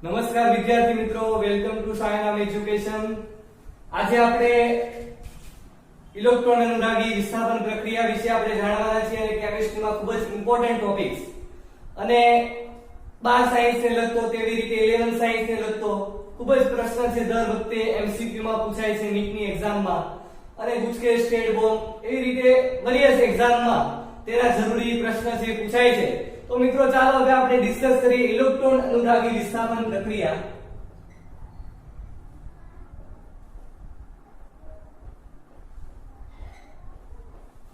નમસ્કાર વિદ્યાર્થી મિત્રો, વેલકમ ટુ સાયનામ એજ્યુકેશન। આજે આપણે ઇલેક્ટ્રોન અનુરાગી વિસ્થાપન પ્રક્રિયા વિશે આપણે જાણવાના છીએ અને કેમિસ્ટ્રીમાં ખૂબ જ ઇમ્પોર્ટન્ટ ટોપિક્સ અને 12 સાયન્સ ને લગતો તેવી રીતે 11 સાયન્સ ને લગતો ખૂબ જ પ્રશ્ન છે દર વખતે એમસીક્યુ માં પૂછાય છે નીટની એક્ઝામમાં અને ગુજકેટ સ્ટેટ બોર્ડ એવી રીતે વેરિયસ એક્ઝામમાં તેના જરૂરી પ્રશ્ન છે પૂછાય છે। तो मित्रों ચાલો હવે આપણે ડિસ્કસ કરીએ ઇલેક્ટ્રોન અનુરાગી વિસ્થાપન પ્રક્રિયા।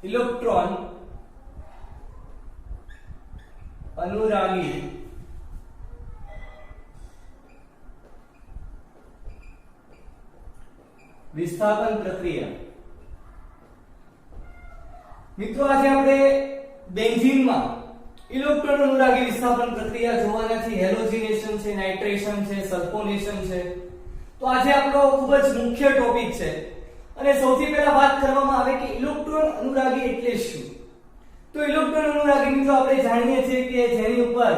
ઇલેક્ટ્રોન અનુરાગી વિસ્થાપન પ્રક્રિયા। મિત્રો આજે આપણે બેન્ઝીનમાં ઇલેક્ટ્રોન અનુરાગી વિસ્થાપન પ્રક્રિયા જોવાના છે। હેલોજિનેશન છે, નાઇટ્રેશન છે, સલ્ફોનેશન છે। તો આજે આપણો ખૂબ જ મુખ્ય ટોપિક છે અને સૌથી પહેલા વાત કરવામાં આવે કે ઇલેક્ટ્રોન અનુરાગી એટલે શું। તો ઇલેક્ટ્રોન અનુરાગી મિત્રો આપણે જાણીએ છીએ કે જેની ઉપર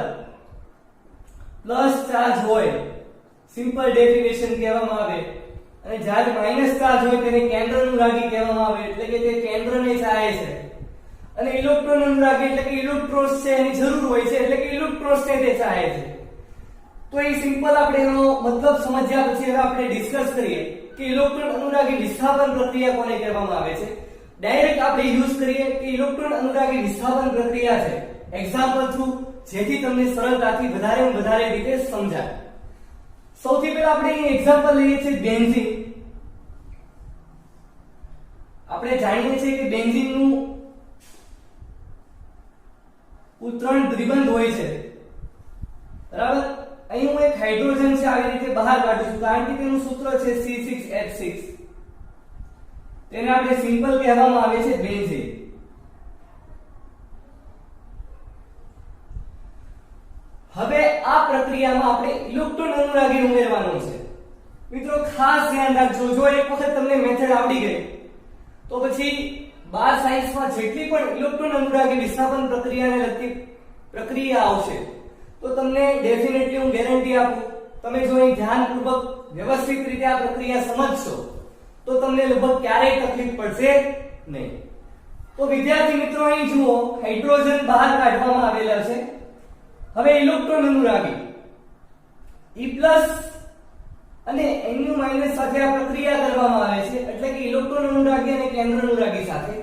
પ્લસ ચાર્જ હોય, સિમ્પલ ડેફિનેશન કહેવામાં આવે, અને જ્યારે માઈનસ ચાર્જ હોય તેને કેન્દ્ર અનુરાગી કહેવામાં આવે, એટલે કે તે કેન્દ્રને ચાહે છે। અને ઇલેક્ટ્રોન અનુરાગી એટલે કે ઇલેક્ટ્રોન્સ છે એની જરૂર હોય છે, એટલે કે ઇલેક્ટ્રોન્સ ને તે ચાહે છે। તો એ સિમ્પલ આપણે એનો મતલબ સમજ્યા પછી હવે આપણે ડિસ્કસ કરીએ કે ઇલેક્ટ્રોન અનુરાગી વિસ્થાપન પ્રક્રિયા કોને કહેવામાં આવે છે। ડાયરેક્ટ આપણે યુઝ કરીએ કે ઇલેક્ટ્રોન અનુરાગી વિસ્થાપન પ્રક્રિયા છે એક્ઝામ્પલ થ્રુ, જેથી તમને સરળતાથી વધારે રીતે સમજાય। સૌથી પહેલા આપણે અહીં એક્ઝામ્પલ લઈએ છીએ બેન્ઝીન। આપણે જાણીએ છીએ કે બેન્ઝીનનું ત્રણ દ્વિબંધ હોય છે, બરાબર। અહીં હું એક હાઇડ્રોજન છે આવી રીતે બહાર કાઢું છું, કારણ કે તેનું સૂત્ર છે C6H6, તેને આપણે સિમ્પલ કહેવામાં આવે છે બેન્ઝીન। હવે આ પ્રક્રિયામાં આપણે ઇલેક્ટ્રોન અનુરાગી ઉમેરવાનો છે। મિત્રો ખાસ ધ્યાન રાખજો, જો એક વખત તમને મેથડ આવડી ગઈ તો પછી 12 સાયન્સમાં જેટલી પણ ઇલેક્ટ્રોન અનુરાગી વિસ્થાપન પ્રક્રિયાને લગતી પ્રક્રિયા આવશે તો તમને ડેફિનેટલી હું ગેરંટી આપું, તમે જો અહીં ધ્યાનપૂર્વક વ્યવસ્થિત રીતે આ પ્રક્રિયા સમજશો તો તમને લગભગ ક્યારેય તકલીફ પડશે નહીં। તો વિદ્યાર્થી મિત્રો અહીં જુઓ, હાઇડ્રોજન બહાર કાઢવામાં આવેલા છે। હવે ઇલેક્ટ્રોન અનુરાગી E+ અને Nu- સાથે આ પ્રક્રિયા કરવામાં આવે છે, એટલે કે ઇલેક્ટ્રોન અનુરાગી અને કેન્દ્ર અનુરાગી સાથે।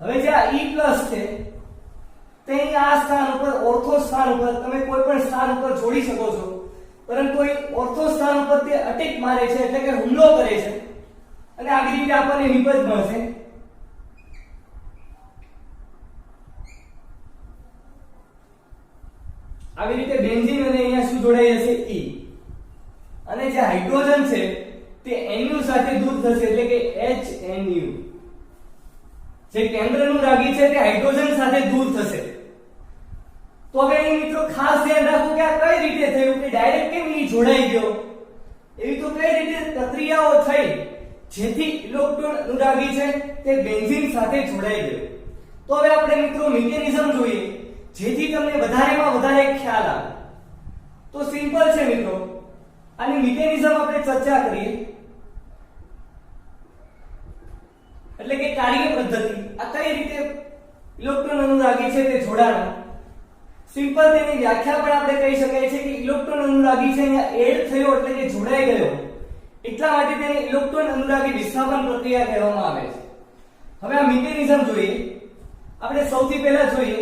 હવે જે આ E+ છે તે આ સ્થાન ઉપર, ઓર્થો સ્થાન ઉપર તમે કોઈ પણ સ્થાન ઉપર જોડી શકો છો, પરંતુ અહીં ઓર્થો સ્થાન ઉપર તે અટેક મારે છે, એટલે કે હુમલો કરે છે અને આવી રીતે આપણને નિપજ મળશે। આવી રીતે બેન્ઝીન અને અહીંયા શું જોડાઈ જશે E, અને જે હાઇડ્રોજન છે તે Nu સાથે દૂર થશે, એટલે કે HNu। જે કેન્દ્ર અનુરાગી છે તે હાઇડ્રોજન સાથે દૂર થશે। તો હવે અહીં મિત્રો ખાસ ધ્યાન રાખો કે આ કઈ રીતે થયું, કે ડાયરેક્ટ કેમ એ જોડાઈ ગયો, એવી તો કઈ રીતે પ્રક્રિયાઓ થઈ જેથી ઇલેક્ટ્રોન અનુરાગી છે તે બેન્ઝીન સાથે જોડાઈ ગયો। તો હવે આપણે મિત્રો મિકેનિઝમ જોઈએ જેથી તમને વધારેમાં વધારે ખ્યાલ આવે। તો સિમ્પલ છે મિત્રો, આની મિકેનિઝમ આપણે ચર્ચા કરીએ, એટલે કે કાર્ય પદ્ધતિ, આ કઈ રીતે ઇલેક્ટ્રોન અનુરાગી છે તે જોડાણ। સિમ્પલ તેની વ્યાખ્યા પણ આપણે કહી શકાય છે કે ઇલેક્ટ્રોન અનુરાગી છે અહીંયા એડ થયો એટલે કે જોડાઈ ગયો, એટલા માટે તેને ઇલેક્ટ્રોન અનુરાગી વિસ્થાપન પ્રક્રિયા કહેવામાં આવે છે। હવે આ મિકેનિઝમ જોઈએ, આપણે સૌથી પહેલા જોઈએ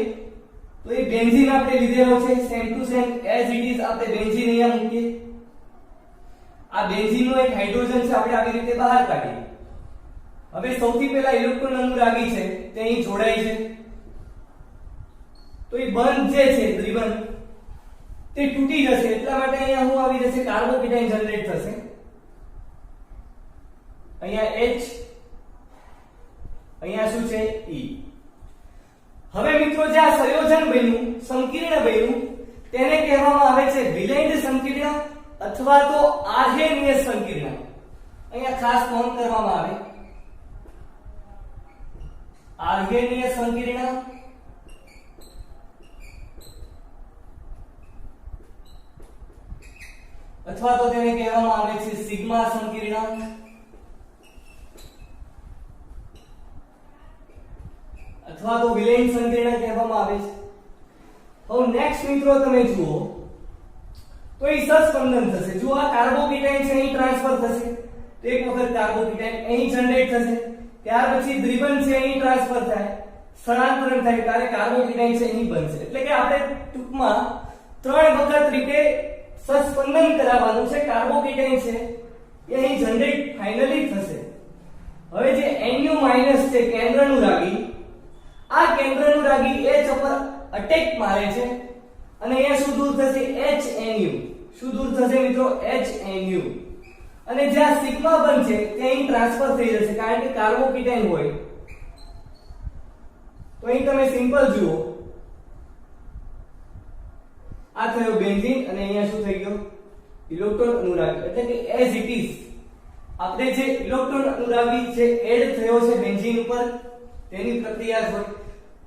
તો એ બેન્ઝીન આપણે લીધેલો છે, same to same as it is આપણે બેન્ઝીન અહીંયા મૂકીએ। આ બેન્ઝીનનો એક હાઇડ્રોજન છે આપણે આવી રીતે બહાર કાઢીએ। હવે સૌથી પહેલા ઇલેક્ટ્રોન અનુરાગી છે તે અહીં જોડાય છે, તો એ બંધ જે છે દ્વિબંધ તે તૂટી જશે, એટલા માટે અહીંયા શું આવી જશે, કાર્બોકેટાઇન જનરેટ થશે। અહીંયા H, અહીંયા શું છે E। હવે મિત્રો જે આ સંયોજન બન્યું, સંકીર્ણ બન્યું, તેને કહેવામાં આવે છે વિલેન્ડ સંકીર્ણ અથવા તો આર્હેનિયસ સંકીર્ણ। અહીંયા ખાસ નોંધ કરવામાં આવે, આર્હેનિયસ સંકીર્ણ અથવા તો તેને કહેવામાં આવે છે સિગ્મા સંકીર્ણાંક, અથવા તો વિલેન સંકીર્ણ કહેવામાં આવે છે. હવે નેક્સ્ટ મિત્રો તમે જુઓ તો એ સહસ્પંદન થશે. જો આ કાર્બોકેટાઇન છે અહીં ટ્રાન્સફર થશે તો એક વખત કાર્બોકેટાઇન અહીં જનરેટ થશે, ત્યાર પછી દ્વિબંધ છે અહીં ટ્રાન્સફર થાય, સ્થળાંતરણ થાય ત્યારે કાર્બોકેટાઇન છે અહીં બનશે. એટલે કે આપણે ટૂંકમાં 3 વખત રીતે સહસ્પંદન કરાવવાનું છે. કાર્બોકેટાઇન છે એ અહીં જનરેટ ફાઇનલી થશે. હવે જે Nu- છે કેન્દ્રનુરાગી, આ કેન્દ્રનુરાગી H ઉપર અટેક મારે છે અને અહીંયા શું દૂર થશે? HNu. શું દૂર થશે મિત્રો? HNu. અને જ્યાં સિગ્મા બનશે તે અહીં ટ્રાન્સફર થઈ જશે કારણ કે કાર્બોકેટાઇન હોય. તો અહીં તમે સિમ્પલ જુઓ, આ થયો બેન્ઝીન અને અહીંયા શું થઈ ગયો? ઇલેક્ટ્રોન અનુરાગી. એટલે કે એઝ ઇટ ઇઝ આપણે જે ઇલેક્ટ્રોન અનુરાગી છે એડ થયો છે બેન્ઝીન ઉપર, તેની પ્રક્રિયા હોય.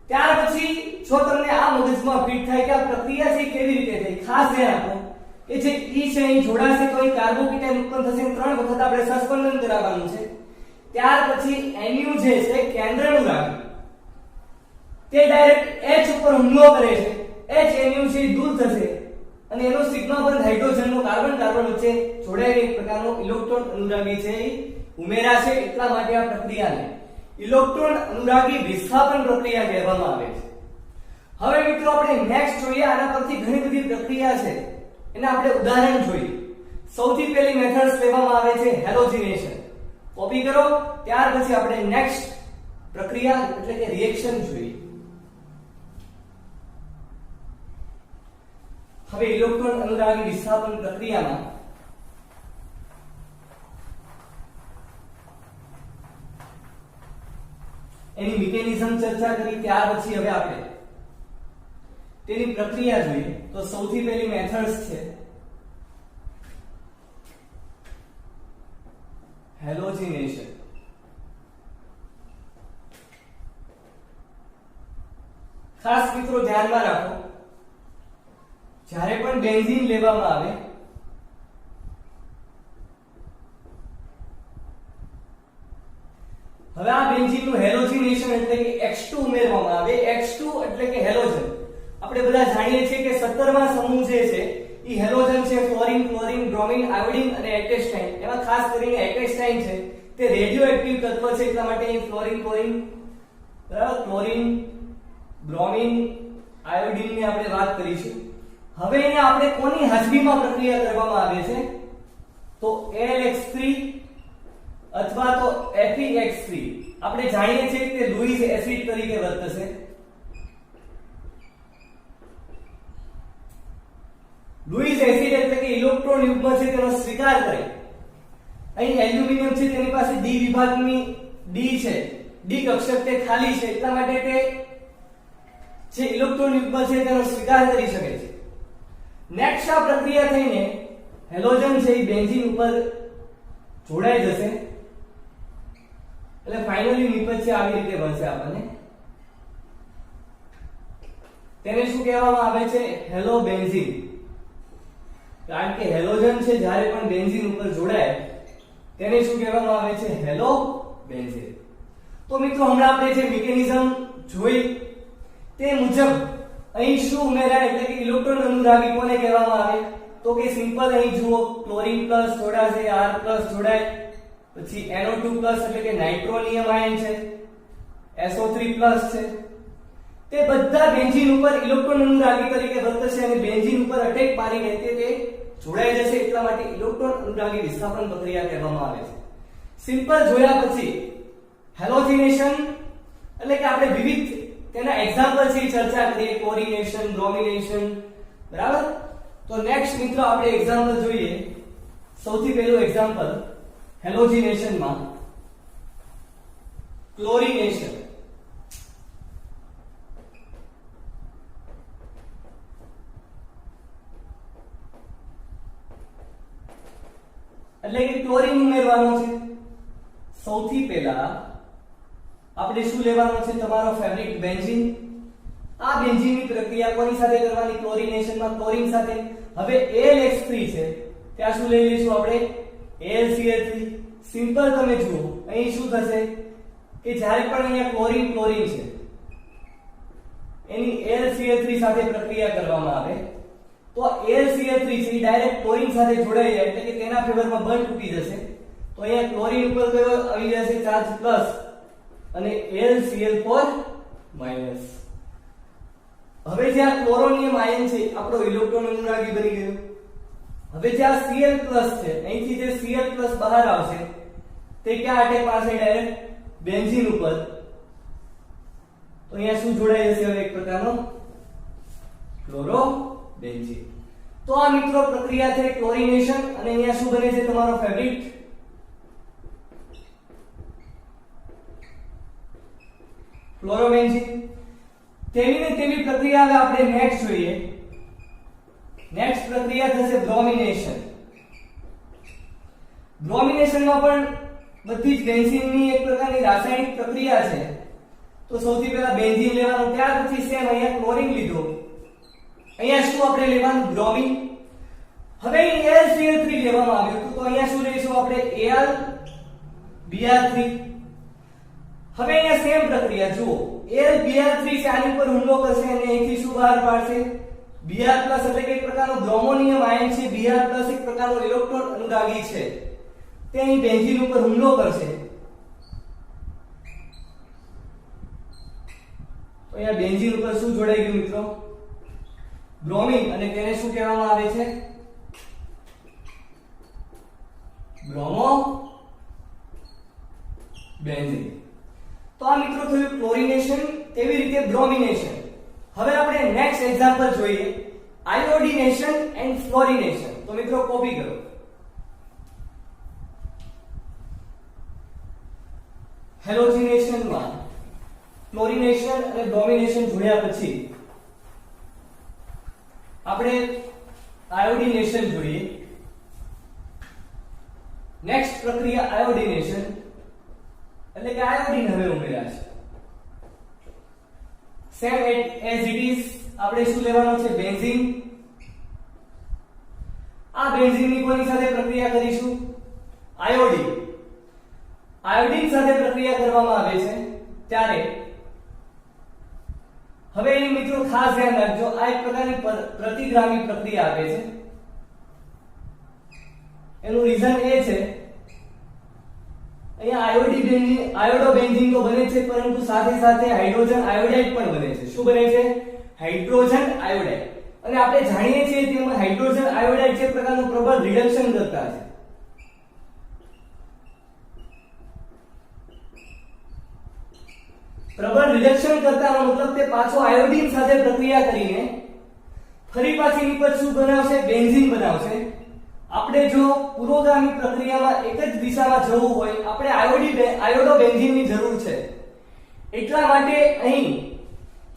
ત્યાર પછી જો તમને આ મગજમાં ફિટ થાય કે આ પ્રક્રિયા છે કેવી રીતે થઈ, ખાસ ધ્યાન આપો કે જે E છે અહીં જોડાશે તો અહીં કાર્બોકેટાઇન ઉત્પન્ન થશે. 3 વખત આપણે સહસ્પંદન કરાવવાનું છે. ત્યાર પછી Nu જે છે કેન્દ્રનુરાગી તે ડાયરેક્ટ H ઉપર હુમલો કરે છે. HNu છે દૂર થશે અને એનો સિગ્મા બંધ હાઇડ્રોજનનો કાર્બન કાર્બન વચ્ચે જોડાઈને એક પ્રકારનો ઇલેક્ટ્રોન અનુરાગી છે એ ઉમેરાશે. એટલા માટે આ પ્રક્રિયાને ઇલેક્ટ્રોન અનુરાગી વિસ્થાપન પ્રક્રિયા કહેવામાં આવે છે. હવે મિત્રો આપણે નેક્સ્ટ જોઈએ, આના પરથી ઘણી બધી પ્રક્રિયા છે એના આપણે ઉદાહરણ જોઈએ. સૌથી પહેલી મેથડ્સ લેવામાં આવે છે હેલોજિનેશન. કોપી કરો, ત્યાર પછી આપણે નેક્સ્ટ પ્રક્રિયા એટલે કે રિએક્શન જોઈએ. હવે ઇલેક્ટ્રોન અનુરાગી વિસ્થાપન પ્રક્રિયામાં એની મિકેનિઝમ ચર્ચા કરી, ત્યાર પછી હવે આપણે તેની પ્રક્રિયા જોઈએ. તો સૌથી પહેલી મેથડ્સ છે હેલોજિનેશન. ખાસ મિત્રો ધ્યાનમાં રાખો, જ્યારે પણ બેન્ઝીન લેવામાં આવે હવે આ બેન્ઝીનનું હેલોજિનેશન એટલે કે X2 ઉમેરવામાં આવે. X2 એટલે કે હેલોજન. આપણે બધા જાણીએ છીએ કે 17મા સમૂહ જે છે એ હેલોજન છે. ફ્લોરીન, ક્લોરીન, બ્રોમિન, આયોડીન અને એટેસ્ટાઇન. એમાં ખાસ કરીને એટેસ્ટાઇન છે તે રેડિયોએક્ટિવ તત્વ છે, એટલા માટે અહીં ફ્લોરીન, ક્લોરીન, બરાબર, ક્લોરીન, બ્રોમિન, આયોડીન ની આપણે વાત કરીશું. હવે અહીંયા આપણે કોની હાજરીમાં પ્રક્રિયા કરવામાં આવે છે? તો LX3 અથવા તો FeX3. આપણે જાણીએ છીએ કે લુઈસ એસિડ તરીકે વર્તશે. લુઈસ એસિડ એટલે કે ઇલેક્ટ્રોન યુગ્મ છે તેનો સ્વીકાર કરે. અહીં એલ્યુમિનિયમ છે તેની પાસે D વિભાગની D છે, D કક્ષક તે ખાલી છે, એટલા માટે તે જે ઇલેક્ટ્રોન યુગ્મ છે તેનો સ્વીકાર કરી શકે છે. નેક્સ્ટ આ પ્રક્રિયા થઈને હેલોજન છે એ બેન્ઝીન ઉપર જોડાઈ જશે. એટલે ફાઇનલી નિપજ આવી રીતે બનશે આપણને. તેને શું કહેવામાં આવે છે? Hello benzene. કારણ કે હેલોજન છે જ્યારે પણ બેન્ઝીન ઉપર જોડાય તેને શું કહેવામાં આવે છે? Hello benzene. તો મિત્રો હમણાં આપણે જે મિકેનિઝમ જોઈ તે મુજબ અહીં શું ઉમેરાય એટલે કે ઇલેક્ટ્રોન અનુરાગી કોને કહેવામાં આવે? તો કે સિમ્પલ અહીં જુઓ, ક્લોરીન પ્લસ જોડાશે, R પ્લસ જોડાય, પછી NO2 પ્લસ એટલે કે નાઇટ્રોનિયમ આયન છે, SO3 પ્લસ છે. તે બધા બેન્ઝીન ઉપર ઇલેક્ટ્રોન અનુરાગી તરીકે વર્તશે અને બેન્ઝીન ઉપર અટેક મારીને તે જોડાઈ જશે. એટલા માટે ઇલેક્ટ્રોન અનુરાગી વિસ્થાપન પ્રક્રિયા કહેવામાં આવે છે. સિમ્પલ જોયા પછી હેલોજિનેશન એટલે કે આપણે વિવિધ તેના એક્ઝામ્પલ છે ચર્ચા કરીએ, ક્લોરિનેશન, બ્રોમિનેશન, બરાબર. તો નેક્સ્ટ મિત્રો આપણે એક્ઝામ્પલ જોઈએ. સૌથી પહેલું એક્ઝામ્પલ હેલોજિનેશનમાં ક્લોરિનેશન. એટલે કે ક્લોરીન ઉમેરવાનો છે. સૌથી પહેલા આપણે શું લેવાનું છે? તમારો ફેવરિટ બેન્ઝીન. આ બેન્ઝીનની પ્રક્રિયા કોની સાથે કરવાની? ક્લોરિનેશનમાં ક્લોરીન સાથે. હવે LX3 છે ત્યાં શું લઈ લઈશું આપણે AlCl3. સિમ્પલ તમે જુઓ અહીં શું થશે કે જ્યારે પણ અહીંયા ક્લોરીન ક્લોરીન છે એની AlCl3 સાથે પ્રક્રિયા કરવામાં આવે તો AlCl3 છે ડાયરેક્ટ ક્લોરીન સાથે જોડાઈ જાય એટલે કે તેના ફેવરમાં બંધ તૂટી જશે. તો અહીંયા ક્લોરીન ઉપર કયો આવી જશે ચાર્જ પ્લસ અને AlCl4 માઈનસ. હવે જે આ ક્લોરોનિયમ આયન છે આપણો ઇલેક્ટ્રોન અનુરાગી બની ગયો. હવે જે આ Cl+ છે અહીંથી જે Cl+ બહાર આવશે તે ક્યાં અટેક પાસે ડાયરેક્ટ બેન્ઝીન ઉપર. તો અહીંયા શું જોડાઈ જશે હવે એક પ્રકારનો ક્લોરોબેન્ઝીન. તો આ મિત્રો પ્રક્રિયા છે ક્લોરિનેશન અને અહીંયા શું બને છે તમારો ફેવરિટ ક્લોરોબેન્ઝીન. તેવી પ્રક્રિયા હવે આપણે નેક્સ્ટ જોઈએ. નેક્સ્ટ પ્રક્રિયા થશે બ્રોમિનેશન. બ્રોમિનેશનમાં પણ બધી જ બેન્ઝીનની એક પ્રકારની રાસાયણિક પ્રક્રિયા છે. તો સૌથી પહેલા બેન્ઝીન લેવાનું, ત્યાર પછી સેમ અહીંયા ક્લોરીન લીધો, અહીંયા શું આપણે લેવાનું બ્રોમિન. હવે અહીં AlCl3 લેવામાં આવ્યું તો અહીંયા શું લઈશું આપણે AlBr3. હવે અહીંયા સેમ પ્રક્રિયા જુઓ AlBr3 છે આની ઉપર હુમલો કરશે અને અહીંથી શું બહાર પાડશે Br+ એટલે કે એક પ્રકારનો બ્રોમોનિયમ આયન છે. Br+ એક પ્રકારનો ઇલેક્ટ્રોન અનુરાગી છે તે અહીં બેન્ઝીન ઉપર હુમલો કરશે. તો અહીંયા બેન્ઝીન ઉપર શું જોડાઈ ગયું મિત્રો બ્રોમિન અને તેને શું કહેવામાં આવે છે બ્રોમો બેન્ઝીન. તો આ મિત્રો થયું ક્લોરિનેશન, તેવી રીતે બ્રોમિનેશન. હવે આપણે નેક્સ્ટ એક્ઝામ્પલ જોઈએ આયોડિનેશન એન્ડ ફ્લોરિનેશન. તો મિત્રો કોપી કરો. હેલોજિનેશનમાં ક્લોરિનેશન અને બ્રોમિનેશન જોડ્યા પછી આપણે આયોડિનેશન જોઈએ. નેક્સ્ટ પ્રક્રિયા આયોડિનેશન એટલે કે આયોડિન હવે ઉમેર્યા છે. સેમ એઝ ઇટ ઇઝ આપણે શું લેવાનો છે બેન્ઝીન. આ બેન્ઝીનની કોની સાથે પ્રક્રિયા કરીશું આયોડિન. આયોડિન સાથે પ્રક્રિયા કરવામાં આવે છે ત્યારે હવે અહીં મિત્રો ખાસ ધ્યાન રાખજો આ એક પ્રકારની પ્રતિગામી પ્રક્રિયા આપે છે. એનું રીઝન એ છે અહીંયા આયોડો બેન્ઝીન તો બને છે પરંતુ સાથે સાથે હાઇડ્રોજન આયોડાઇડ પણ બને છે. શું બને છે હાઇડ્રોજન આયોડાઇડ. અને આપણે જાણીએ છીએ તેમ હાઇડ્રોજન આયોડાઇડ છે પ્રકારનું પ્રબળ રિડક્શન કરતા છે. પ્રબળ રિડક્શન કરતાનો મતલબ તે પાછો આયોડિન સાથે પ્રક્રિયા કરીને ફરી પાછી નીપજ શું બનાવશે બેન્ઝીન બનાવશે. આપણે જો પુરોગામી પ્રક્રિયામાં એક જ દિશામાં જવું હોય આપણે આયોડો બેન્ઝીનની જરૂર છે. એટલા માટે અહીં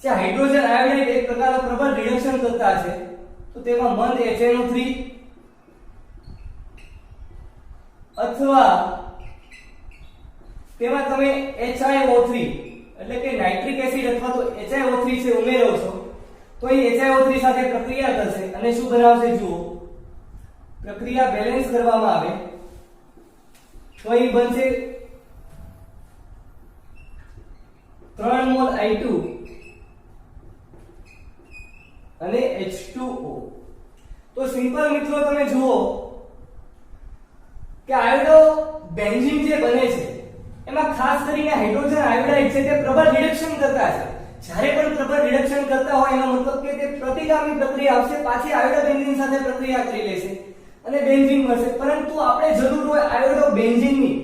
જે હાઇડ્રોજન આયોડાઇડ એક પ્રકારનો પ્રબળ રિડક્શન કરતા છે તો તેમાં મંદ HNO3 અથવા તેમાં તમે HiO3 એટલે કે નાઇટ્રિક એસિડ અથવા તો HiO3 છે ઉમેરો છો તો અહીં HiO3 સાથે પ્રક્રિયા કરશે અને શું બનાવશે જુઓ પ્રક્રિયા બેલેન્સ કરવામાં આવે તો અહીં બનશે 3 મોલ I2 અને H2O. તો સિમ્પલ મિત્રો તમે જુઓ કે આયોડો બેન્ઝીન જે બને છે એમાં ખાસ કરીને હાઇડ્રોજન આયોડાઇડ છે તે પ્રબળ રિડક્શન કરતા છે. જ્યારે પણ પ્રબળ રિડક્શન કરતા હોય એનો મતલબ કે તે પ્રતિગામી પ્રક્રિયા આવશે પાછી આયોડો બેન્ઝીન સાથે પ્રક્રિયા કરી લેશે અને બેન્ઝીન મળશે. પરંતુ આપણે જરૂર હોય આયોડો બેન્ઝીનની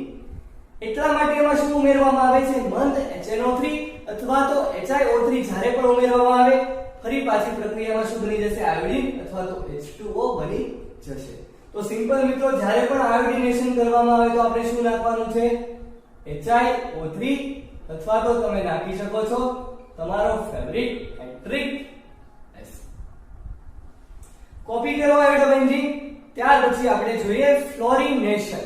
એટલા માટે એમાં શું ઉમેરવામાં આવે છે મંદ HNO3 અથવા તો HiO3 જ્યારે પણ ઉમેરવામાં આવે ફરી પાછી પ્રક્રિયામાં શું બની જશે આયોડિન અથવા તો H2O બની જશે. તો સિમ્પલ મિત્રો જ્યારે પણ આયોડિનેશન કરવામાં આવે તો આપણે શું નાખવાનું છે HiO3 અથવા તો તમે નાખી શકો છો તમારો ફેવરિટ નાઇટ્રિક એસિડ. કોપી કરો આયોડો બેન્ઝીન. ત્યાર પછી આપણે જોઈએ ફ્લોરિનેશન.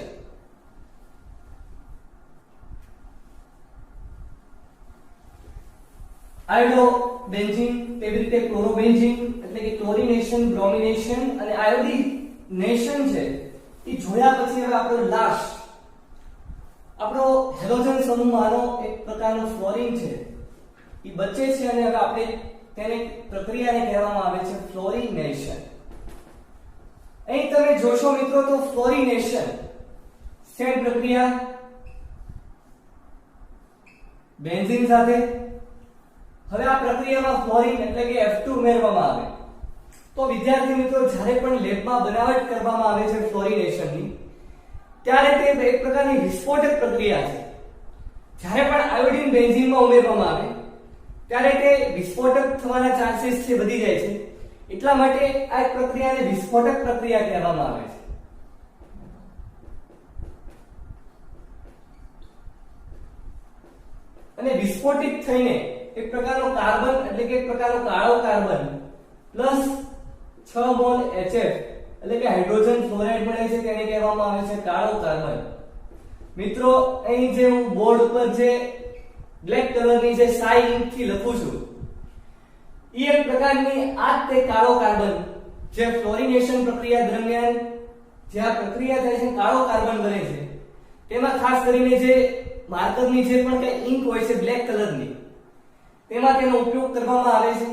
આયોડો બેન્ઝીન તેવી રીતે ક્લોરોબેન્ઝીન એટલે કે ક્લોરિનેશન બ્રોમિનેશન અને આયોડિન નેશન છે એ જોયા પછી હવે આપણો લાસ્ટ આપણો હેલોજન સમૂહમાંનો એક પ્રકારનો ફ્લોરિન છે એ બચે છે અને હવે આપણે તેને પ્રક્રિયાને કહેવામાં આવે છે ફ્લોરિનેશન. અહીં તમે જોશો મિત્રો તો ફ્લોરિનેશન સેમ પ્રક્રિયા બેન્ઝીન સાથે. હવે આ પ્રક્રિયામાં ફ્લોરિન એટલે કે F2 ઉમેરવામાં આવે તો વિદ્યાર્થી મિત્રો જ્યારે પણ લેબમાં બનાવટ કરવામાં આવે છે ફ્લોરિનેશનની ત્યારે તે એક પ્રકારની વિસ્ફોટક પ્રક્રિયા છે. જ્યારે પણ આયોડિન બેન્ઝીનમાં ઉમેરવામાં આવે ત્યારે તે વિસ્ફોટક થવાના ચાન્સીસ છે વધી જાય છે. એટલા માટે આ એક પ્રક્રિયાને વિસ્ફોટક પ્રક્રિયા કહેવામાં આવે છે. અને વિસ્ફોટિત થઈને એક પ્રકારનો કાર્બન એટલે કે એક પ્રકારનો કાળો કાર્બન પ્લસ 6 મોલ HF એટલે કે હાઇડ્રોજન ફ્લોરાઇડ મળે છે તેને કહેવામાં આવે છે કાળો કાર્બન. મિત્રો અહીં જે હું બોર્ડ ઉપર જે બ્લેક કલરની જે સાઈ ઇંક થી લખું છું એ એક પ્રકારની આ તે કાળો કાર્બન જે ફ્લોરિનેશન પ્રક્રિયા દરમિયાન જે આ પ્રક્રિયા થાય છે કાળો કાર્બન બને છે તેમાં ખાસ કરીને જે માર્કરની જે પણ કઈ ઇંક હોય છે બ્લેક કલરની તેમાં તેનો ઉપયોગ કરવામાં આવે છે.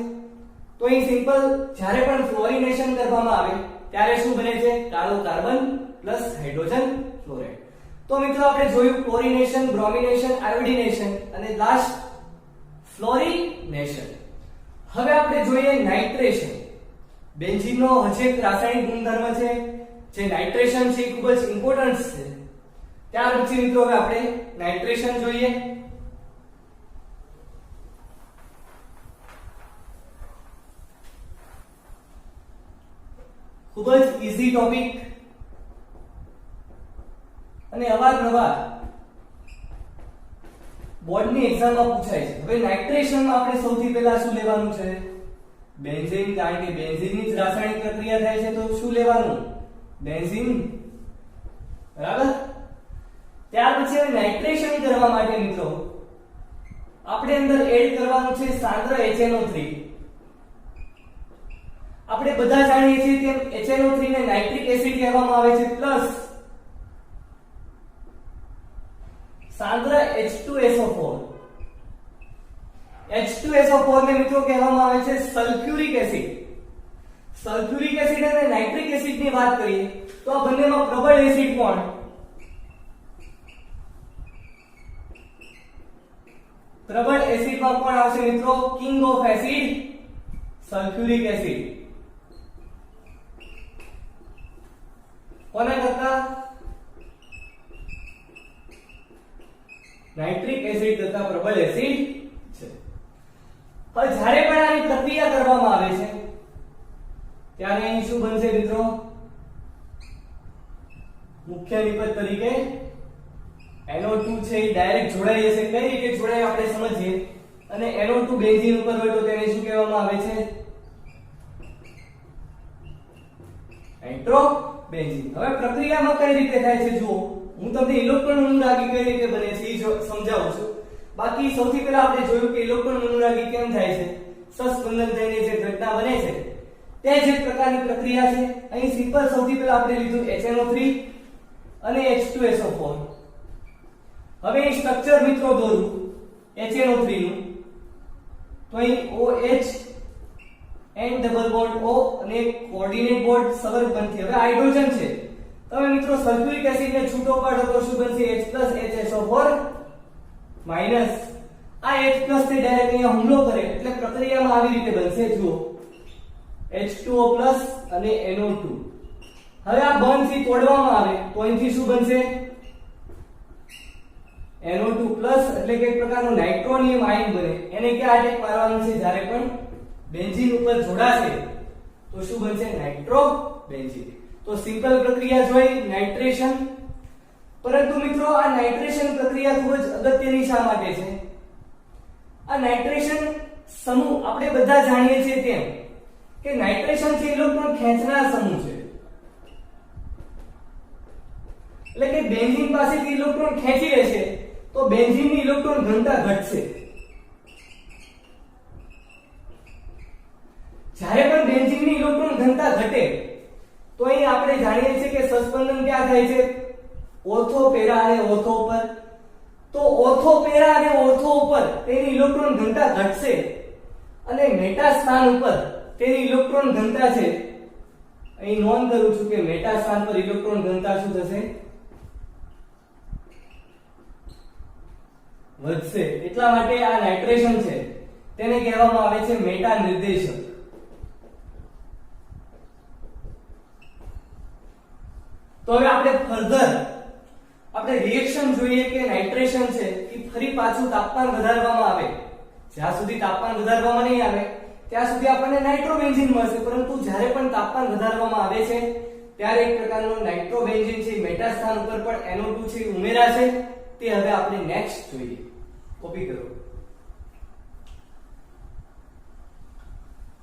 તો અહીં સિમ્પલ જ્યારે પણ ફ્લોરિનેશન કરવામાં આવે ત્યારે શું બને છે કાળો કાર્બન પ્લસ હાઇડ્રોજન ફ્લોરાઇડ. તો મિત્રો આપણે જોયું ક્લોરિનેશન, બ્રોમિનેશન, આયોડિનેશન અને લાસ્ટ ફ્લોરિનેશન. હવે આપણે જોઈએ નાઇટ્રેશન. બેન્ઝીનનો હજી એક રાસાયણિક ગુણધર્મ છે જે નાઇટ્રેશન છે ખૂબ જ ઇમ્પોર્ટન્ટ છે. ત્યાર પછી મિત્રો હવે આપણે નાઇટ્રેશન જોઈએ. ખૂબ જ ઈઝી ટોપિક અને અવારનવાર બોર્ડની એક્ઝામમાં પૂછાય છે. હવે નાઇટ્રેશનમાં આપણે સૌથી પહેલા શું લેવાનું છે બેન્ઝીન, કારણ કે બેન્ઝીનની જ રાસાયણિક પ્રક્રિયા થાય છે તો શું લેવાનું બેન્ઝીન, બરાબર. ત્યાર પછી હવે નાઇટ્રેશન કરવા માટે મિત્રો આપણે અંદર એડ કરવાનું છે સાંદ્ર HNO3. આપણે બધા જાણીએ છીએ તેમ HNO3 ને નાઇટ્રિક એસિડ કહેવામાં આવે છે પ્લસ સાંદ્ર H2SO4. H2SO4 ને મિત્રો કહેવામાં આવે છે સલ્ફ્યુરિક એસિડ. સલ્ફ્યુરિક એસિડ અને નાઇટ્રિક એસિડ ની વાત કરીએ તો આ બંનેમાં પ્રબળ એસિડ કોણ પ્રબળ એસિડમાં કોણ આવશે મિત્રો king of acid sulphuric acid. કોના કરતા નાઇટ્રિક એસિડ કરતા પ્રબળ એસિડ છે. હવે જ્યારે પણ આની પ્રક્રિયા કરવામાં આવે છે ત્યારે અહીં શું બનશે મિત્રો મુખ્ય નિપજ તરીકે NO2 છે એ ડાયરેક્ટ જોડાઈ જશે. કઈ રીતે જોડાય આપણે સમજીએ. અને NO2 બેન્ઝીન ઉપર હોય તો તેને શું કહેવામાં આવે છે નાઇટ્રોબેન્ઝીન. હવે પ્રક્રિયામાં કઈ રીતે થાય છે જુઓ, હું તમને ઇલેક્ટ્રોન અનુરાગી કઈ રીતે બને છે એ સમજાવું છું. બાકી સૌથી પહેલા આપણે જોયું કે ઇલેક્ટ્રોન અનુરાગી કેમ થાય છે. સસ્પંદન થઈને જે ઘટના બને છે તે જ એક પ્રકારની પ્રક્રિયા છે. અહીં સિમ્પલ સૌથી પહેલા આપણે લીધું HNO3 અને H2SO4. હવે અહીં સ્ટ્રક્ચર મિત્રો દોરું HNO3 નું તો અહીં OH N double bond O અને કોઓર્ડિનેટ બોન્ડ સવર બનતી. હવે હાઇડ્રોજન છે તમે મિત્રો સલ્ફ્યુરિક એસિડ ને છૂટો પાડો તો શું બનશે H+HSO4 માઈનસ આ H+ તે ડાયરેક્ટ અહીંયા હુમલો કરે એટલે પ્રક્રિયામાં આવી રીતે બનશે જુઓ H2O+ અને NO2. હવે આ બોન્ડ થી તોડવામાં આવે તો અહીંથી શું બનશે NO2+ એટલે કે એક પ્રકારનો નાઇટ્રોનિયમ આયન બને. એને ક્યાં અટેક મારવાનું છે જ્યારે પણ બેન્ઝીન ઉપર જોડાશે તો શું બનશે નાઇટ્રોબેન્ઝીન. તો સિમ્પલ પ્રક્રિયા જોઈ નાઇટ્રેશન. પરંતુ મિત્રો આ નાઇટ્રેશન પ્રક્રિયા ખૂબ જ અગત્યની શા માટે છે. આ નાઇટ્રેશન સમૂહ આપણે બધા જાણીએ છીએ તેમ કે નાઇટ્રેશન છે ઇલેક્ટ્રોન ખેંચનાર સમૂહ છે. એટલે કે બેન્ઝીન પાસેથી ઇલેક્ટ્રોન ખેંચી લેશે તો બેન્ઝીનની ઇલેક્ટ્રોન ઘનતા ઘટશે. જ્યારે પણ બેન્ઝીનની ઇલેક્ટ્રોન ઘનતા ઘટે તો અહીં આપણે જાણીએ છીએ કે સસ્પેન્શન ક્યાં થાય છે? ઓર્થો, પેરા અને ઓર્થો પર. તો ઓર્થો, પેરા અને ઓર્થો ઉપર તેની ઇલેક્ટ્રોન ઘનતા ઘટશે અને મેટા સ્થાન ઉપર તેની ઇલેક્ટ્રોન ઘનતા છે, અહીં નોંધ કરું છું કે મેટા સ્થાન પર ઇલેક્ટ્રોન ઘનતા શું થશે? વધશે. એટલા માટે આ નાઇટ્રેશન છે તેને કહેવામાં આવે છે મેટા નિર્દેશક. તો હવે આપણે ફર્ધર આપણે રિએક્શન જોઈએ કે નાઇટ્રેશન છે એ ફરી પાછું તાપમાન વધારવામાં આવે. જ્યાં સુધી તાપમાન વધારવામાં નહીં આવે ત્યાં સુધી આપણને નાઇટ્રોબેન્ઝીન મળશે, પરંતુ જ્યારે પણ તાપમાન વધારવામાં આવે છે ત્યારે એક પ્રકારનું નાઇટ્રોબેન્ઝીન છે મેટા સ્થાન ઉપર પણ NO2 છે ઉમેરાશે. તે હવે આપણે નેક્સ્ટ જોઈએ. કોપી કરો.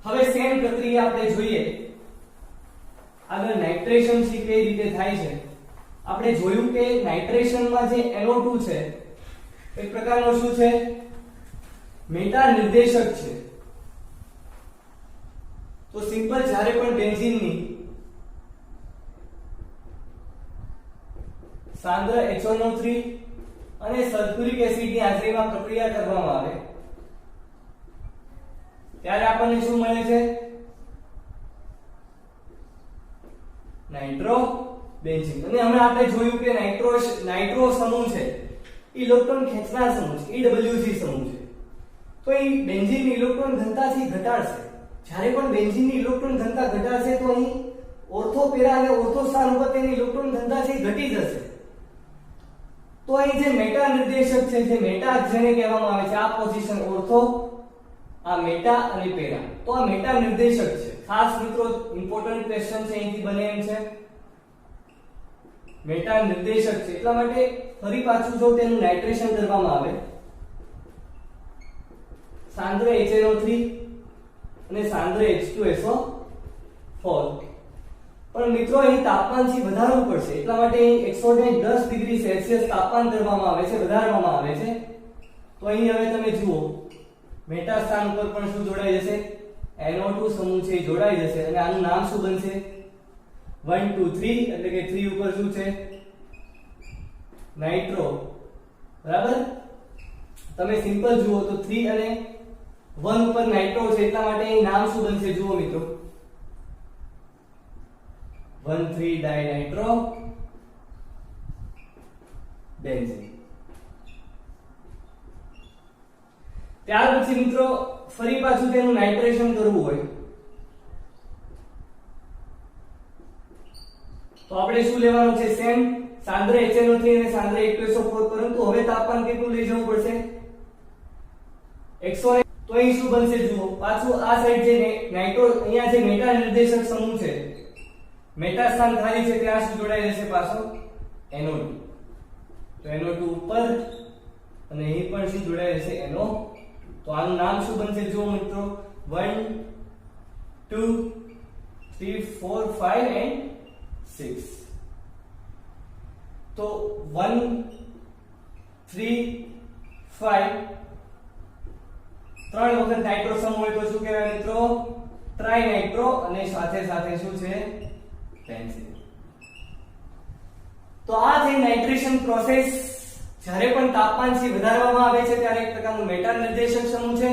હવે સેમ પ્રક્રિયા આપણે જોઈએ. આગળ નાઇટ્રેશન છે કઈ રીતે થાય છે. આપણે જોયું કે નાઇટ્રેશનમાં જે NO2 છે એક પ્રકારનો શું છે? મેટા નિર્દેશક છે. તો સિમ્પલ જ્યારે પણ બેન્ઝીનની સાંદ્ર HNO3 અને સલ્ફ્યુરિક એસિડની હાજરીમાં પ્રક્રિયા કરવામાં આવે ત્યારે આપણને શું મળે છે? નાઇટ્રોબેન્ઝીન. અને હમણાં આપણે જોયું કે નાઇટ્રો સમૂહ છે ઇલેક્ટ્રોન ખેંચનાર સમૂહ છે, EWC સમૂહ છે. તો એ બેન્ઝીનની ઇલેક્ટ્રોન ઘનતાથી ઘટાડશે. જ્યારે પણ બેન્ઝીનની ઇલેક્ટ્રોન ઘનતા ઘટાડશે તો અહીં ઓર્થો, પેરા અને ઓર્થો સ્થાન ઉપર તેની ઇલેક્ટ્રોન ઘનતા છે ઘટી જશે. તો અહીં જે મેટા નિર્દેશક છે, જે મેટા જેને કહેવામાં આવે છે, આ પોઝિશન ઓર્થો, આ મેટા અને પેરા, તો આ મેટા નિર્દેશક છે. ખાસ મિત્રો ઇમ્પોર્ટન્ટ ક્વેશ્ચન છે અહીંથી બને એમ છે. મેટા નિર્દેશક છે એટલા માટે ફરી પાછું જો તેનું નાઇટ્રેશન કરવામાં આવે સાંદ્ર HNO3 અને સાંદ્ર H2SO4, પણ મિત્રો અહીં તાપમાનથી વધારવું પડશે. એટલા માટે અહીં 110 ડિગ્રી સેલ્સિયસ તાપમાન કરવામાં આવે છે, વધારવામાં આવે છે. તો અહીં હવે તમે જુઓ મેટા સ્થાન ઉપર પણ શું જોડાઈ જશે? NO2 સમૂહ છે જોડાઈ જશે અને આનું નામ શું બનશે? 1 2 3 એટલે કે 3 ઉપર શું છે? નાઇટ્રો. બરાબર. તમે સિમ્પલ જુઓ તો 3 અને 1 ઉપર નાઇટ્રો છે એટલા માટે અહીં નામ શું બનશે? જુઓ મિત્રો 1,3 ડાયનાઇટ્રો બેન્ઝીન. ત્યાર પછી મિત્રો ફરી પાછું તેનું નાઇટ્રેશન કરવું હોય તો આપણે શું લેવાનું છે? સેમ સાંદ્ર HNO3 અને સાંદ્ર H2SO4, પરંતુ હવે તાપમાન કેટલું લઈ જવું પડશે? 100. તો અહીં શું બનશે? જુઓ પાછું આ સાઈડ જે નાઇટ્રો, અહીંયા જે મેટા નિર્દેશક સમૂહ છે, મેટા સ્થાન ખાલી છે ત્યાં શું જોડાઈ જશે? પાછો NO2. તો NO2 ઉપર અને અહીં પણ શું જોડાઈ જશે? NO. તો આનું નામ શું બનશે? જુઓ મિત્રો 1 2 3 4 5 and 6. તો 1 3 5 ત્રણ વખત નાઇટ્રો સમૂહ હોય તો શું કહેવાય મિત્રો? ટ્રાઇનાઇટ્રો. અને સાથે સાથે શું છે? બેન્ઝીન. તો આ જે નાઇટ્રેશન પ્રોસેસ જ્યારે પણ તાપમાનથી વધારવામાં આવે છે ત્યારે એક પ્રકારનું મેટા નિર્દેશક સમૂહ છે.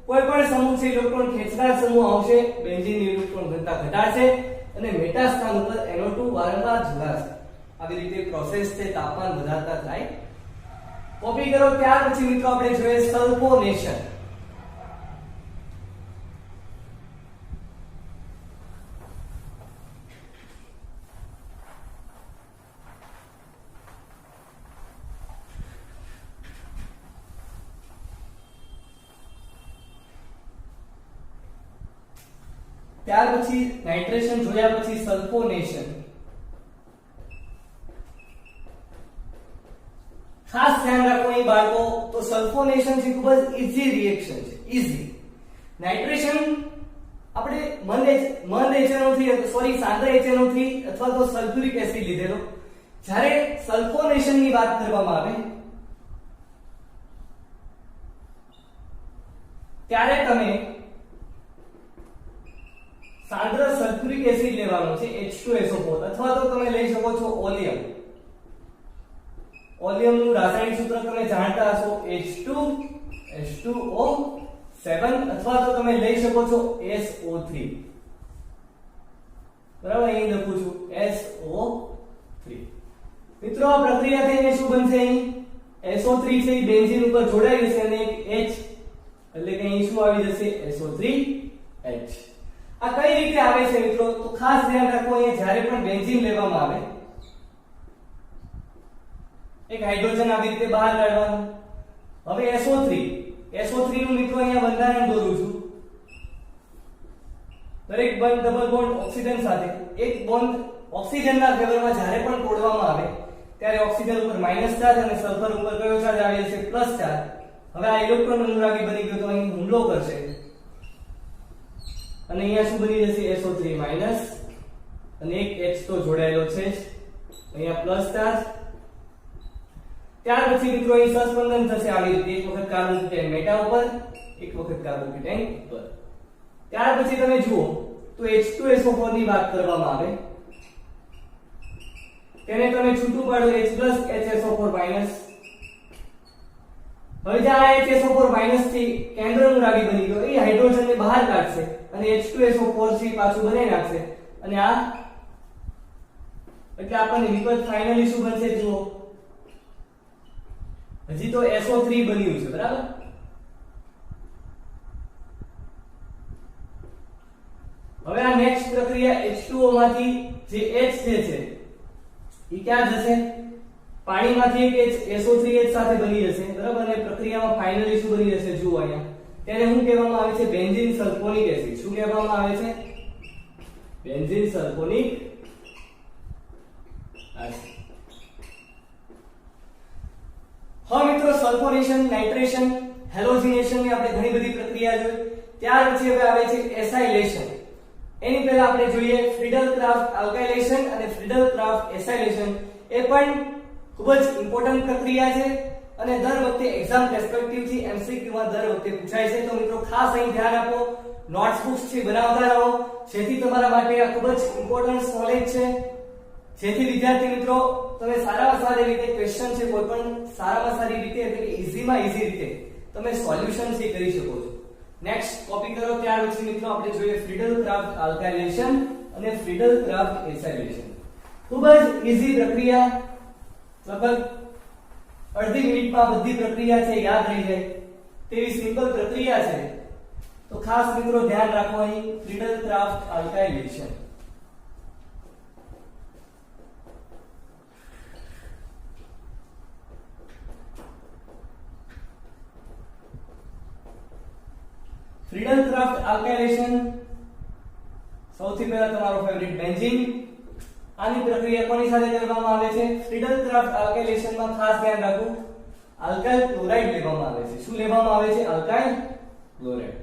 કોઈ પણ સમૂહ છે ઇલેક્ટ્રોન ખેંચનાર સમૂહ આવશે, બેન્ઝીનની ઇલેક્ટ્રોન ઘનતા ઘટાડશે અને મેટા સ્થાન ઉપર NO2 વારંવાર જોડાશે. આવી રીતે પ્રોસેસ છે તાપમાન વધારતા થાય. કોપી કરો. ત્યાર પછી મિત્રો આપણે જોઈએ સલ્ફોનેશન. ત્યાર પછી નાઇટ્રેશન જોયા પછી સલ્ફોનેશન. ખાસ ધ્યાન રાખો અહીં બાળકો, તો સલ્ફોનેશન છે ખૂબ જ ઈઝી રિએક્શન છે. ઈઝી નાઇટ્રેશન આપણે મંદ HNO3 સાંદ્ર HNO3 અથવા તો સલ્ફ્યુરિક એસિડ લીધેલો. જ્યારે સલ્ફોનેશન ની વાત કરવામાં આવે ત્યારે તમે સાંદ્ર સલ્ફ્યુરિક એસિડ લેવાનો છે H2SO4 અથવા તો તમે લઈ શકો છો ઓલિયમ. ઓલિયમનું રાસાયણિક સૂત્ર તમે જાણતા હશો H2H2O7 અથવા તો તમે લઈ શકો છો SO3. બરાબર, અહીં લખું છું SO3. મિત્રો આ પ્રક્રિયા થઈને શું બનશે? અહીં SO3 છે એ બેન્ઝીન ઉપર જોડાઈ જશે અને એક H એટલે કે અહીં શું આવી જશે? SO3H. આ કઈ રીતે આવે છે મિત્રો? તો ખાસ ધ્યાન રાખો, અહીંયા જ્યારે પણ બેન્ઝીન લેવામાં આવે એક હાઇડ્રોજન આવી રીતે બહાર કાઢવાનું. હવે SO3 નું મિત્રો અહીંયા બંધારણ દોરું છું. દરેક બંધ ડબલ બોન્ડ ઓક્સિજન સાથે એક બોન્ડ ઓક્સિજનના ફેવરમાં જ્યારે પણ તોડવામાં આવે ત્યારે ઓક્સિજન ઉપર માઈનસ ચાર્જ અને સલ્ફર ઉપર કયો ચાર્જ આવે છે? Plus charge. હવે આ ઇલેક્ટ્રોન અનુરાગી બની ગયો તો અહીં હુમલો કરશે અને અહીંયા શું બની જશે? SO3 માઈનસ અને એક H તો જોડાયેલો છે જ, અહીંયા પ્લસ ચાર્જ. ત્યાર પછી મિત્રો અહીં સહસ્પંદન થશે આવી રીતે, એક વખત કાર્બન કેટન મેટા ઉપર, એક વખત કાર્બન કેટન ઉપર. ત્યાર પછી તમે જુઓ તો H2SO4 ની વાત કરવામાં આવે, તેને તમે છૂટું પાડો H+HSO4-. હવે જે આ HSO4- થી કેન્દ્ર અનુરાગી બની ગયો, એ હાઇડ્રોજનને બહાર કાઢશે અને H2SO4 થી પાછું બનાવી નાખશે અને આ એટલે આપણને વિકલ્પ ફાઇનલી શું બનશે? જુઓ, હજી તો SO3 બન્યું છે. બરાબર, હવે આ નેક્સ્ટ પ્રક્રિયા H2O માંથી જે H છે એ ક્યાં જશે? પાણીમાંથી એક SO3H સાથે બની જશે. બરાબર, અને પ્રક્રિયામાં ફાઇનલી શું બની જશે? જુઓ અહીંયા, તેને શું કહેવામાં આવે છે? Benzene sulphonic acid. શું કહેવામાં આવે છે? Benzene sulphonic acid. હવે મિત્રો સલ્ફોનેશન, નાઇટ્રેશન, હેલોજિનેશન ની આપણે ઘણી બધી પ્રક્રિયા જોઈ. ત્યાર પછી હવે આવે છે એસાઇલેશન. એની પહેલા આપણે જોઈએ ફ્રીડલ-ક્રાફ્ટ આલ્કાઇલેશન અને ફ્રીડલ-ક્રાફ્ટ એસાઇલેશન. એ પણ ખૂબ જ ઇમ્પોર્ટન્ટ પ્રક્રિયા છે અને દર વખતે એક્ઝામ પર્સપેક્ટિવ થી MCQ માં દર વખતે પૂછાય છે. તો મિત્રો ખાસ અહીં ધ્યાન આપો, નોટ્સ બુક્સ છે બનાવતા રહો, જેથી તમારા માટે આ ખૂબ જ ઇમ્પોર્ટન્ટ નોલેજ છે, જેથી વિદ્યાર્થી મિત્રો તમે સારામાં સારી રીતે ક્વેશ્ચન છે કોઈ પણ સારામાં સારી રીતે એટલે કે ઈઝીમાં ઈઝી રીતે તમે સોલ્યુશન છે કરી શકો છો. નેક્સ્ટ કોપી કરો. ત્યાર પછી મિત્રો આપણે જોઈએ ફ્રીડલ-ક્રાફ્ટ આલ્કાઇલેશન અને ફ્રીડલ-ક્રાફ્ટ એસાઇલેશન. ખૂબ જ ઈઝી પ્રક્રિયા, લગભગ અડધી મિનિટમાં બધી પ્રક્રિયા છે યાદ રહી જાય તેવી સિમ્પલ પ્રક્રિયા છે. તો ખાસ મિત્રો ધ્યાન રાખો અહીં ફ્રીડલ-ક્રાફ્ટ આલ્કાઇલેશન. ફ્રીડલ-ક્રાફ્ટ આલ્કાઇલેશન સૌથી પહેલા તમારો ફેવરિટ બેન્ઝીન. આની પ્રક્રિયા કોની સાથે કરવામાં આવે છે? ફ્રીડલ-ક્રાફ્ટ આલ્કાઇલેશનમાં ખાસ ધ્યાન રાખો, આલ્કાઇલ ક્લોરાઇડ લેવામાં આવે છે. શું લેવામાં આવે છે? Alkyl chloride.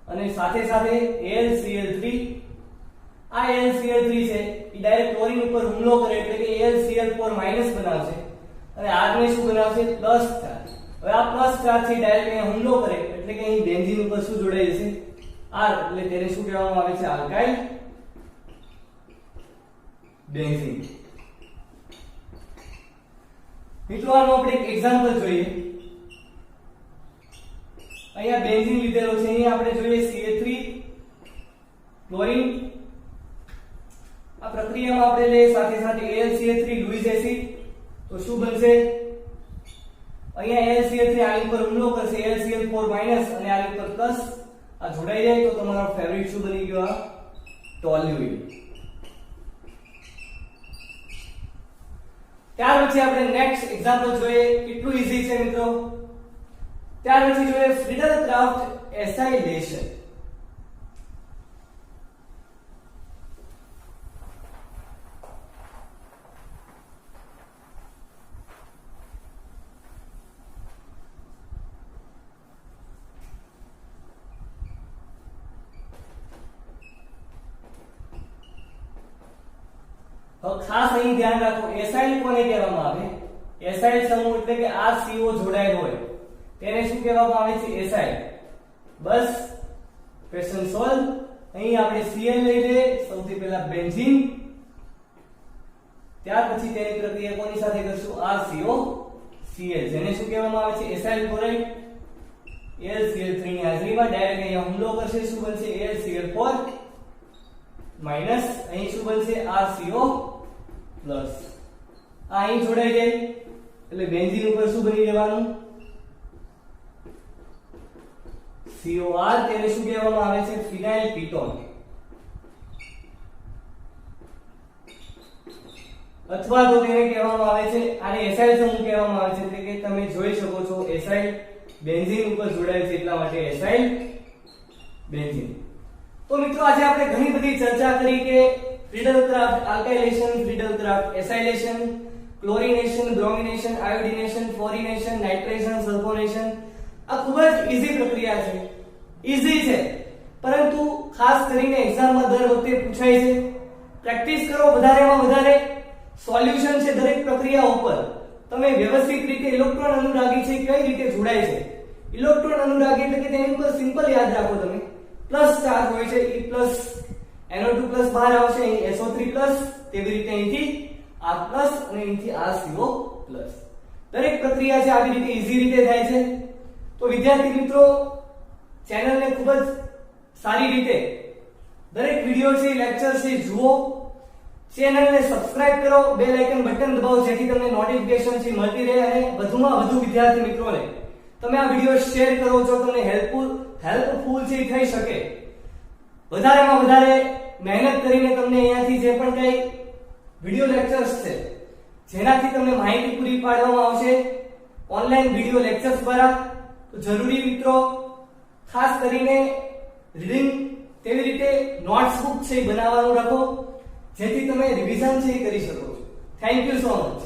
અને સાથે સાથે AlCl3. આ AlCl3 છે એ ડાયરેક્ટ ક્લોરીન ઉપર હુમલો કરે એટલે કે AlCl4- બનાવશે અને આરને શું બનાવશે? Plus charge. હવે આ પ્લસ ચાર્જ થી ડાયરેક્ટ અહીંયા હુમલો કરે એટલે કે અહીં બેન્ઝીન ઉપર શું જોડાઈ જશે? R. એટલે તેને શું કહેવામાં આવે છે? Alkyl benzene. મિત્રો આનો આપણે એક એક્ઝામ્પલ જોઈએ. અહીંયા બેન્ઝીન લીધેલો છે, અહીંયા આપણે જોઈએ Ca3 ક્લોરીન. આ પ્રક્રિયામાં આપણે લઈએ સાથે સાથે AlCl3 લुईस એસિડ. તો શું બનશે? અહીંયા AlCl3 આની ઉપર હુમલો કરશે, AlCl4- અને આની ઉપર પ્લસ. આ જોડાઈ જાય તો તમારો ફેવરિટ શું બની ગયો? આ ટોલ્યુઇન. ત્યાર પછી આપણે નેક્સ્ટ એક્ઝામ્પલ જોઈએ. કેટલું ઈઝી છે મિત્રો. ત્યાર પછી જોઈએ ફ્રીડલ-ક્રાફ્ટ એસાઇલેશન. તો ખાસ અહીં ધ્યાન રાખો, એસાઇલ કોને કહેવામાં આવે? એસાઇલ સમૂહ એટલે કે આ CO જોડાયેલ હોય તેને શું કહેવામાં આવે છે? એસાઇલ. બસ ક્વેશ્ચન સોલ્વ. અહીં આપણે Cl લઈ લઈએ, સૌથી પહેલા બેન્ઝીન, ત્યાર પછી તેની પ્રક્રિયા કોની સાથે કરશું? RCOCl, જેને શું કહેવામાં આવે છે? એસાઇલ ક્લોરાઇડ AlCl3 ની હાજરીમાં ડાયરેક્ટ અહીંયા હુમલો કરશે, શું બનશે? AlCl4 માઈનસ અહીં શું બનશે? RCO plus. આ અહીં જોડાઈ જાય એટલે બેન્ઝીન ઉપર શું બની જવાનું? COR, તેને શું કહેવામાં આવે છે? ફિનાઇલ કીટોન. અથવા તો તેને કહેવામાં આવે છે, આને એસાઇલ સમૂહ કહેવામાં આવે છે, એટલે કે તમે જોઈ શકો છો એસાઇલ બેન્ઝીન ઉપર જોડાયેલ છે એટલા માટે એસાઇલ બેન્ઝીન. તો મિત્રો આજે આપણે ઘણી બધી ચર્ચા કરી કે Friedel Crafts alkylation, Friedel Crafts acylation, chlorination, bromination, iodination, fluorination, nitration, sulphonation. આ ખૂબ જ ઈઝી પ્રક્રિયા છે, ઈઝી છે, પરંતુ ખાસ કરીને એક્ઝામમાં દર વખતે પૂછાય છે. પ્રેક્ટિસ કરો વધારેમાં વધારે, સોલ્યુશન છે દરેક પ્રક્રિયા ઉપર. તમે વ્યવસ્થિત રીતે ઇલેક્ટ્રોન અનુરાગી છે કઈ રીતે જોડાય છે. ઇલેક્ટ્રોન અનુરાગી એટલે કે તેની ઉપર સિમ્પલ યાદ રાખો તમે, પ્લસ ચાર્જ હોય છે, E પ્લસ NO2 પ્લસ બહાર આવશે, અહીં SO3 પ્લસ, તેવી રીતે અહીંથી R પ્લસ અને અહીંથી RCO પ્લસ. દરેક પ્રક્રિયા છે આવી રીતે ઈઝી રીતે થાય છે. તો વિદ્યાર્થી મિત્રો, ચેનલને ખૂબ જ સારી રીતે દરેક વિડિયો છે, લેક્ચર છે જુઓ, ચેનલને સબસ્ક્રાઇબ કરો, બેલ આઇકન બટન દબાવો જેથી તમને નોટિફિકેશન છે મળતી રહે અને વધુમાં વધુ વિદ્યાર્થી મિત્રોને તમે આ વિડિયો શેર કરો છો, તમને હેલ્પફુલ છે થઈ શકે. વધારેમાં વધારે મહેનત કરીને તમને અહીંયાથી જે પણ કઈ વિડિયો લેક્ચર્સ છે જેનાથી તમને માહિતી પૂરી પાડવામાં આવશે ઓનલાઈન વિડિયો લેક્ચર્સ દ્વારા, તો જરૂરી મિત્રો ખાસ કરીને રીડિંગ, તેવી રીતે નોટ્સ બુક છે બનાવવાનું રાખો જેથી તમે રિવિઝન છે કરી શકો છો. Thank you so much.